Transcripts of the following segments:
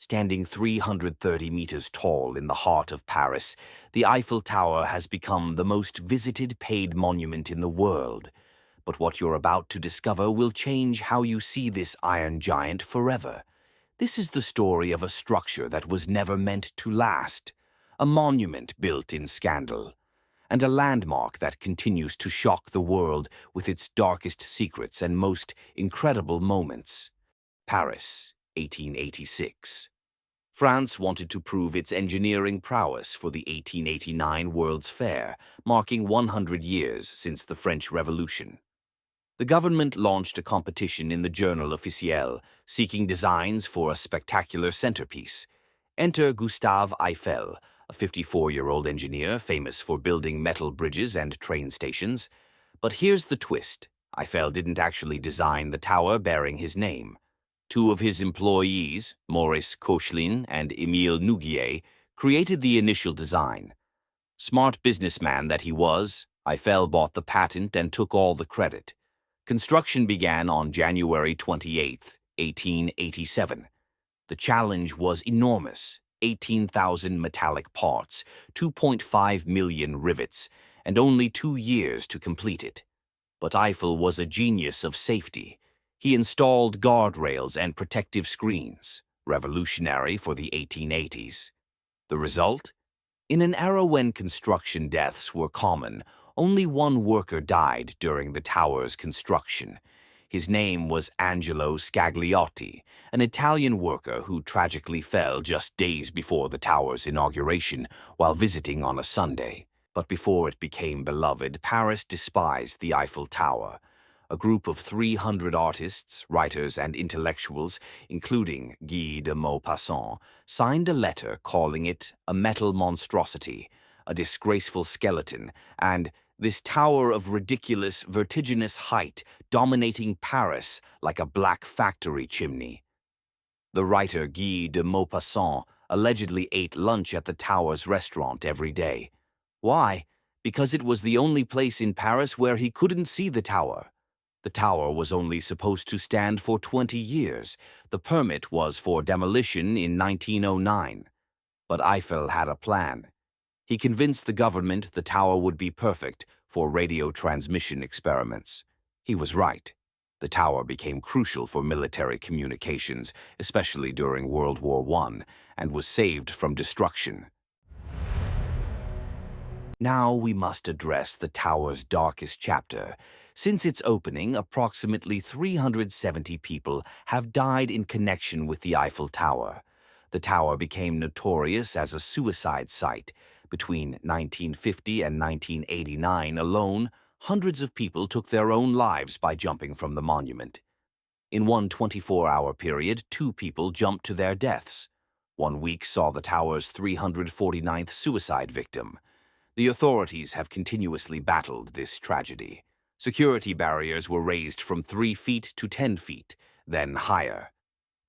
Standing 330 meters tall in the heart of Paris, the Eiffel Tower has become the most visited paid monument in the world. But what you're about to discover will change how you see this iron giant forever. This is the story of a structure that was never meant to last, a monument built in scandal, and a landmark that continues to shock the world with its darkest secrets and most incredible moments. Paris, 1886. France wanted to prove its engineering prowess for the 1889 World's Fair, marking 100 years since the French Revolution. The government launched a competition in the Journal Officiel, seeking designs for a spectacular centerpiece. Enter Gustave Eiffel, a 54-year-old engineer famous for building metal bridges and train stations. But here's the twist. Eiffel didn't actually design the tower bearing his name. Two of his employees, Maurice Koechlin and Émile Nouguier, created the initial design. Smart businessman that he was, Eiffel bought the patent and took all the credit. Construction began on January 28, 1887. The challenge was enormous: 18,000 metallic parts, 2.5 million rivets, and only 2 years to complete it. But Eiffel was a genius of safety. He installed guardrails and protective screens, revolutionary for the 1880s. The result? In an era when construction deaths were common, only one worker died during the tower's construction. His name was Angelo Scagliotti, an Italian worker who tragically fell just days before the tower's inauguration while visiting on a Sunday. But before it became beloved, Paris despised the Eiffel Tower. A group of 300 artists, writers, and intellectuals, including Guy de Maupassant, signed a letter calling it a metal monstrosity, a disgraceful skeleton, and this tower of ridiculous, vertiginous height dominating Paris like a black factory chimney. The writer Guy de Maupassant allegedly ate lunch at the tower's restaurant every day. Why? Because it was the only place in Paris where he couldn't see the tower. The tower was only supposed to stand for 20 years. The permit was for demolition in 1909. But Eiffel had a plan. He convinced the government the tower would be perfect for radio transmission experiments. He was right. The tower became crucial for military communications, especially during World War I, and was saved from destruction. Now we must address the tower's darkest chapter. Since its opening, approximately 370 people have died in connection with the Eiffel Tower. The tower became notorious as a suicide site. Between 1950 and 1989 alone, hundreds of people took their own lives by jumping from the monument. In one 24-hour period, 2 people jumped to their deaths. 1 week saw the tower's 349th suicide victim. The authorities have continuously battled this tragedy. Security barriers were raised from 3 feet to 10 feet, then higher.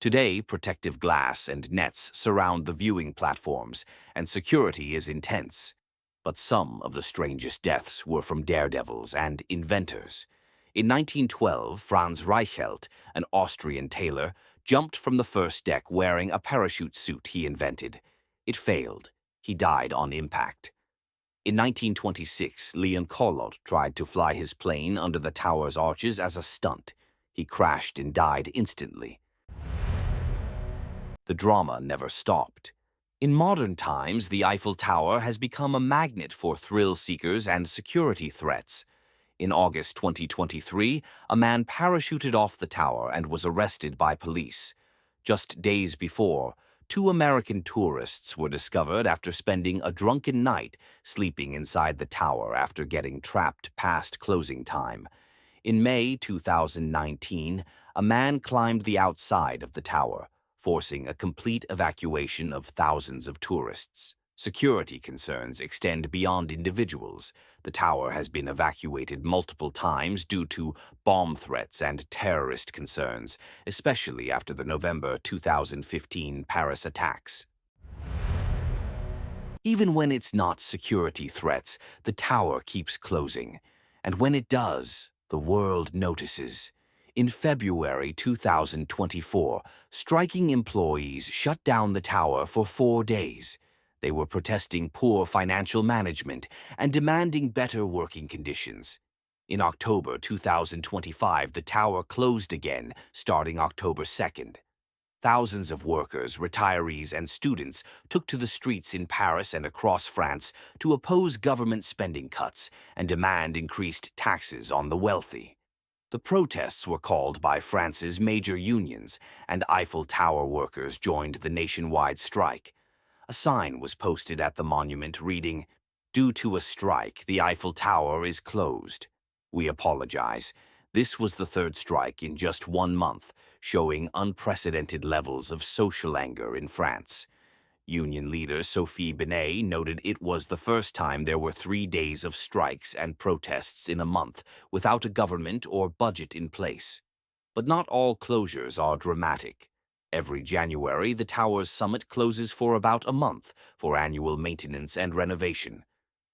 Today, protective glass and nets surround the viewing platforms, and security is intense. But some of the strangest deaths were from daredevils and inventors. In 1912, Franz Reichelt, an Austrian tailor, jumped from the first deck wearing a parachute suit he invented. It failed. He died on impact. In 1926, Leon Collot tried to fly his plane under the tower's arches as a stunt. He crashed and died instantly. The drama never stopped. In modern times, the Eiffel Tower has become a magnet for thrill-seekers and security threats. In August 2023, a man parachuted off the tower and was arrested by police. Just days before, 2 American tourists were discovered after spending a drunken night sleeping inside the tower after getting trapped past closing time. In May 2019, a man climbed the outside of the tower, forcing a complete evacuation of thousands of tourists. Security concerns extend beyond individuals. The tower has been evacuated multiple times due to bomb threats and terrorist concerns, especially after the November 2015 Paris attacks. Even when it's not security threats, the tower keeps closing. And when it does, the world notices. In February 2024, striking employees shut down the tower for 4 days. They were protesting poor financial management and demanding better working conditions. In October 2025, the tower closed again, starting October 2nd. Thousands of workers, retirees, and students took to the streets in Paris and across France to oppose government spending cuts and demand increased taxes on the wealthy. The protests were called by France's major unions, and Eiffel Tower workers joined the nationwide strike. A sign was posted at the monument reading, "Due to a strike, the Eiffel Tower is closed. We apologize." This was the third strike in just 1 month, showing unprecedented levels of social anger in France. Union leader Sophie Binet noted it was the first time there were 3 days of strikes and protests in a month without a government or budget in place. But not all closures are dramatic. Every January, the tower's summit closes for about a month for annual maintenance and renovation.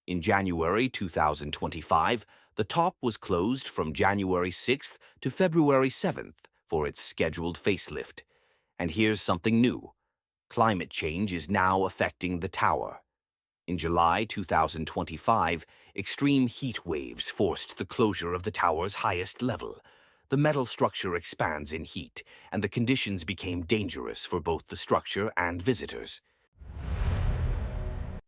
In January 2025, the top was closed from January 6th to February 7th for its scheduled facelift. And here's something new. Climate change is now affecting the tower. In July 2025, extreme heat waves forced the closure of the tower's highest level. The metal structure expands in heat, and the conditions became dangerous for both the structure and visitors.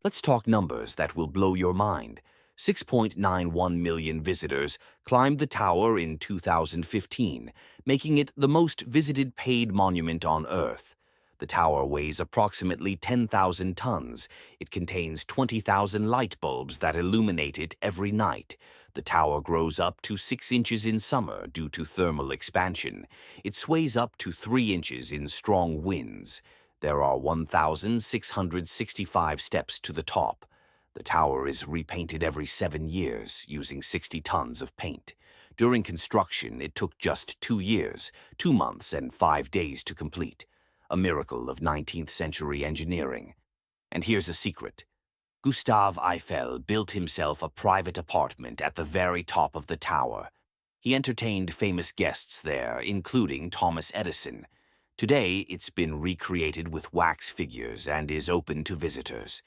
Let's talk numbers that will blow your mind. 6.91 million visitors climbed the tower in 2015, making it the most visited paid monument on Earth. The tower weighs approximately 10,000 tons. It contains 20,000 light bulbs that illuminate it every night. The tower grows up to 6 inches in summer due to thermal expansion. It sways up to 3 inches in strong winds. There are 1,665 steps to the top. The tower is repainted every 7 years using 60 tons of paint. During construction, it took just 2 years, 2 months, and 5 days to complete. A miracle of 19th century engineering. And here's a secret. Gustave Eiffel built himself a private apartment at the very top of the tower. He entertained famous guests there, including Thomas Edison. Today, it's been recreated with wax figures and is open to visitors.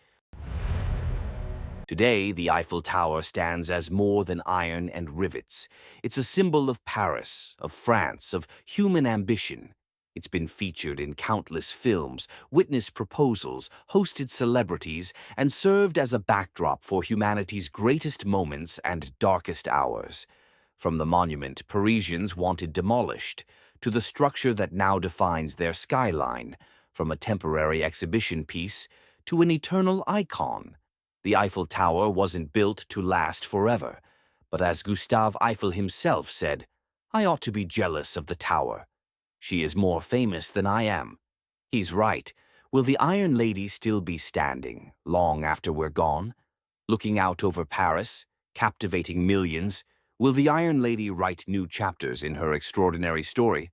Today, the Eiffel Tower stands as more than iron and rivets. It's a symbol of Paris, of France, of human ambition. It's been featured in countless films, witnessed proposals, hosted celebrities, and served as a backdrop for humanity's greatest moments and darkest hours. From the monument Parisians wanted demolished, to the structure that now defines their skyline, from a temporary exhibition piece to an eternal icon. The Eiffel Tower wasn't built to last forever, but as Gustave Eiffel himself said, "I ought to be jealous of the tower. She is more famous than I am." He's right. Will the Iron Lady still be standing long after we're gone? Looking out over Paris, captivating millions, will the Iron Lady write new chapters in her extraordinary story?